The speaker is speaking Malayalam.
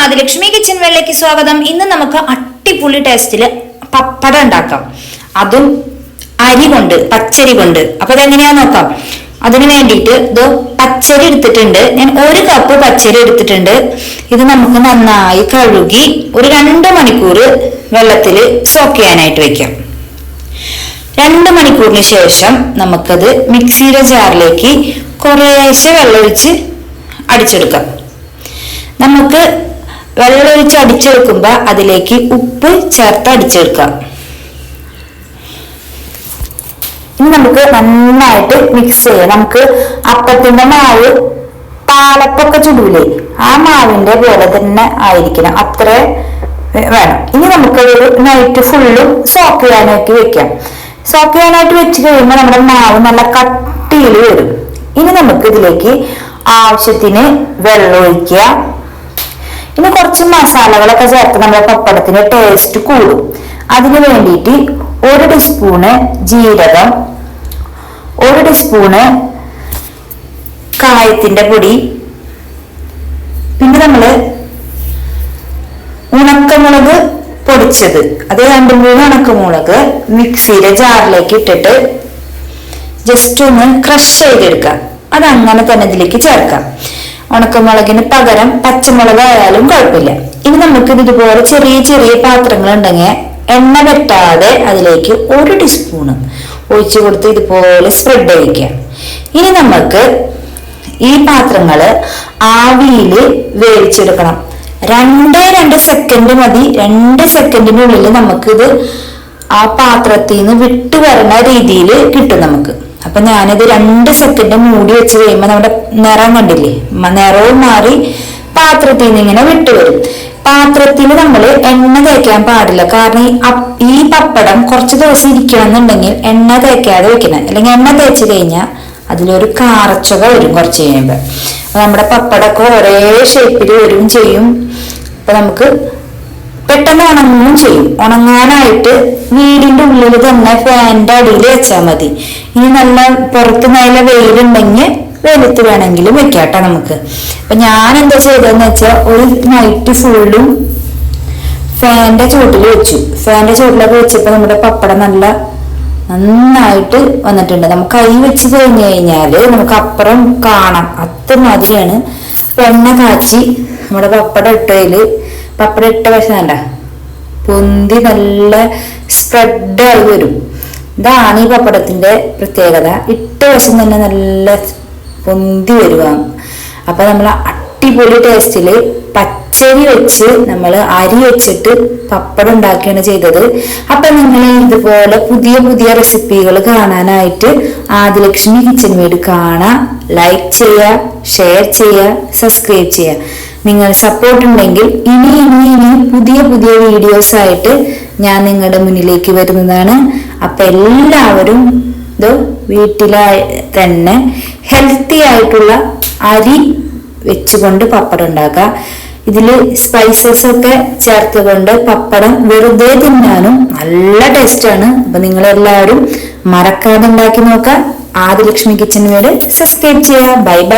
ആദിലക്ഷ്മി കിച്ചൻ വേളിലേക്ക് സ്വാഗതം. ഇന്ന് നമുക്ക് അടിപൊളി ടേസ്റ്റില് പപ്പടം ഉണ്ടാക്കാം, അതും അരി കൊണ്ട്, പച്ചരി കൊണ്ട്. അപ്പൊ അതെങ്ങനെയാന്ന് നോക്കാം. അതിനു വേണ്ടിയിട്ട് ഇത് പച്ചരി എടുത്തിട്ടുണ്ട്. ഞാൻ 1 കപ്പ് പച്ചരി എടുത്തിട്ടുണ്ട്. ഇത് നമുക്ക് നന്നായി കഴുകി ഒരു 2 മണിക്കൂർ വെള്ളത്തിൽ സോക്ക് ചെയ്യാനായിട്ട് വെക്കാം. 2 മണിക്കൂറിന് ശേഷം നമുക്കത് മിക്സിയുടെ ജാറിലേക്ക് കുറേശ്ശെ വെള്ളമൊഴിച്ച് അടിച്ചെടുക്കാം. നമുക്ക് വെള്ളമൊഴിച്ച് അടിച്ചെടുക്കുമ്പോൾ അതിലേക്ക് ഉപ്പ് ചേർത്ത് അടിച്ചെടുക്കാം. ഇനി നമുക്ക് നന്നായിട്ട് മിക്സ് ചെയ്യാം. നമുക്ക് അപ്പത്തിന്റെ മാവ് പാലപ്പൊക്കെ ചുടൂലേ, ആ മാവിന്റെ പോലെ തന്നെ ആയിരിക്കണം, അത്ര വേണം. ഇനി നമുക്കൊരു നൈറ്റ് ഫുള്ളും സോക്ക് ചെയ്യാനായിട്ട് വെക്കാം. സോക്ക് ചെയ്യാനായിട്ട് വെച്ച് കഴിയുമ്പോൾ നമ്മുടെ മാവ് നല്ല കട്ടിയിൽ വരും. ഇനി നമുക്ക് ഇതിലേക്ക് ആവശ്യത്തിന് വെള്ളം ഒഴിക്കുക. ഇനി കുറച്ച് മസാലകളൊക്കെ ചേർത്ത് നമ്മുടെ പപ്പടത്തിന് ടേസ്റ്റ് കൂടും. അതിന് വേണ്ടിയിട്ട് 1 ടീസ്പൂണ് ജീരകം, 1 ടീസ്പൂണ് കായത്തിന്റെ പൊടി, പിന്നെ നമ്മള് ഉണക്കമുളക് പൊടിച്ചത്, അത് 2-3 ഉണക്കമുളക് മിക്സിയുടെ ജാറിലേക്ക് ഇട്ടിട്ട് ജസ്റ്റ് ഒന്ന് ക്രഷ് ചെയ്തെടുക്കാം. അത് അങ്ങനെ തന്നെ ഇതിലേക്ക് ചേർക്കാം. ഉണക്കമുളകിന് പകരം പച്ചമുളക് ആയാലും കുഴപ്പമില്ല. ഇനി നമുക്ക് ഇതുപോലെ ചെറിയ ചെറിയ പാത്രങ്ങൾ ഉണ്ടെങ്കിൽ എണ്ണ വെട്ടാതെ അതിലേക്ക് 1 ടീസ്പൂണ് ഒഴിച്ചു കൊടുത്ത് ഇതുപോലെ സ്പ്രെഡ് ചെയ്യിക്കാം. ഇനി നമുക്ക് ഈ പാത്രങ്ങള് ആവിയിൽ വേവിച്ചെടുക്കണം. 2 സെക്കൻഡ് മതി. 2 സെക്കൻഡിനുള്ളിൽ നമുക്കിത് ആ പാത്രത്തിൽ നിന്ന് വിട്ടു വരുന്ന രീതിയിൽ കിട്ടും നമുക്ക്. അപ്പൊ ഞാനിത് 2 സെക്കൻഡ് മൂടി വെച്ച് കഴിയുമ്പോൾ നമ്മുടെ നിറം കണ്ടില്ലേ, നിറവും മാറി പാത്രത്തിൽ നിന്ന് ഇങ്ങനെ വിട്ടുവരും. പാത്രത്തിൽ നമ്മൾ എണ്ണ തേക്കാൻ പാടില്ല. കാരണം ഈ പപ്പടം കുറച്ച് ദിവസം ഇരിക്കണം എന്നുണ്ടെങ്കിൽ എണ്ണ തേക്കാതെ വെക്കണം. അല്ലെങ്കിൽ എണ്ണ തേച്ച് കഴിഞ്ഞാൽ അതിലൊരു കാറച്ചൊക്കെ വരും കുറച്ച് കഴിയുമ്പോൾ. നമ്മുടെ പപ്പടമൊക്കെ ഒരേ ഷേപ്പിൽ വരും ചെയ്യും. അപ്പൊ നമുക്ക് പെട്ടെന്ന് ഉണങ്ങുകയും ചെയ്യും. ഉണങ്ങാനായിട്ട് വീടിന്റെ ഉള്ളിൽ തന്നെ ഫാനിന്റെ അടിയിൽ വെച്ചാൽ മതി. ഇനി നല്ല പുറത്ത് നല്ല വെയിലുണ്ടെങ്കിൽ വെയിലത്ത് വേണമെങ്കിലും വെക്കാട്ടോ നമുക്ക്. അപ്പൊ ഞാൻ എന്താ ചെയ്തതെന്ന് വെച്ചാൽ ഒരു നൈറ്റ് ഫുള്ളും ഫാനിന്റെ ചൂട്ടിൽ വെച്ചു. ഫാനിന്റെ ചൂട്ടിലൊക്കെ വെച്ചപ്പോ നമ്മുടെ പപ്പടം നന്നായിട്ട് വന്നിട്ടുണ്ട്. നമുക്ക് കൈ വെച്ച് കഴിഞ്ഞു കഴിഞ്ഞാല് നമുക്ക് അപ്പുറം കാണാം, അത്രമാതിരിയാണ്. എണ്ണ കാച്ചി നമ്മുടെ പപ്പടം ഇട്ട വശം വേണ്ട പൊന്തി നല്ല സ്പ്രെഡായി വരും. ഇതാണ് ഈ പപ്പടത്തിന്റെ പ്രത്യേകത. ഇട്ട വശം തന്നെ നല്ല പൊന്തി വരുക. അപ്പൊ നമ്മൾ അടിപൊളി ടേസ്റ്റില് പച്ചരി വെച്ച് നമ്മൾ അരി വെച്ചിട്ട് പപ്പടം ഉണ്ടാക്കിയാണ് ചെയ്തത്. അപ്പൊ നിങ്ങൾ ഇതുപോലെ പുതിയ പുതിയ റെസിപ്പികൾ കാണാനായിട്ട് ആദിലക്ഷ്മി കിച്ചൻ വീട് കാണാം. ലൈക്ക് ചെയ്യുക, ഷെയർ ചെയ്യുക, സബ്സ്ക്രൈബ് ചെയ്യുക. നിങ്ങൾ സപ്പോർട്ട് ഉണ്ടെങ്കിൽ ഇനി പുതിയ പുതിയ വീഡിയോസ് ആയിട്ട് ഞാൻ നിങ്ങളുടെ മുന്നിലേക്ക് വരുന്നതാണ്. അപ്പൊ എല്ലാവരും വീട്ടിലായി തന്നെ ഹെൽത്തി ആയിട്ടുള്ള അരി വെച്ചുകൊണ്ട് പപ്പടം ഉണ്ടാക്കുക. ഇതില് സ്പൈസസ് ഒക്കെ ചേർത്തുകൊണ്ട് പപ്പടം വെറുതെ തിന്നാനും നല്ല ടേസ്റ്റാണ്. അപ്പൊ നിങ്ങളെല്ലാവരും മറക്കാതെ ഉണ്ടാക്കി നോക്കുക. ആദിലക്ഷ്മി കിച്ചൻ വീട് സബ്സ്ക്രൈബ് ചെയ്യുക. Bye bye.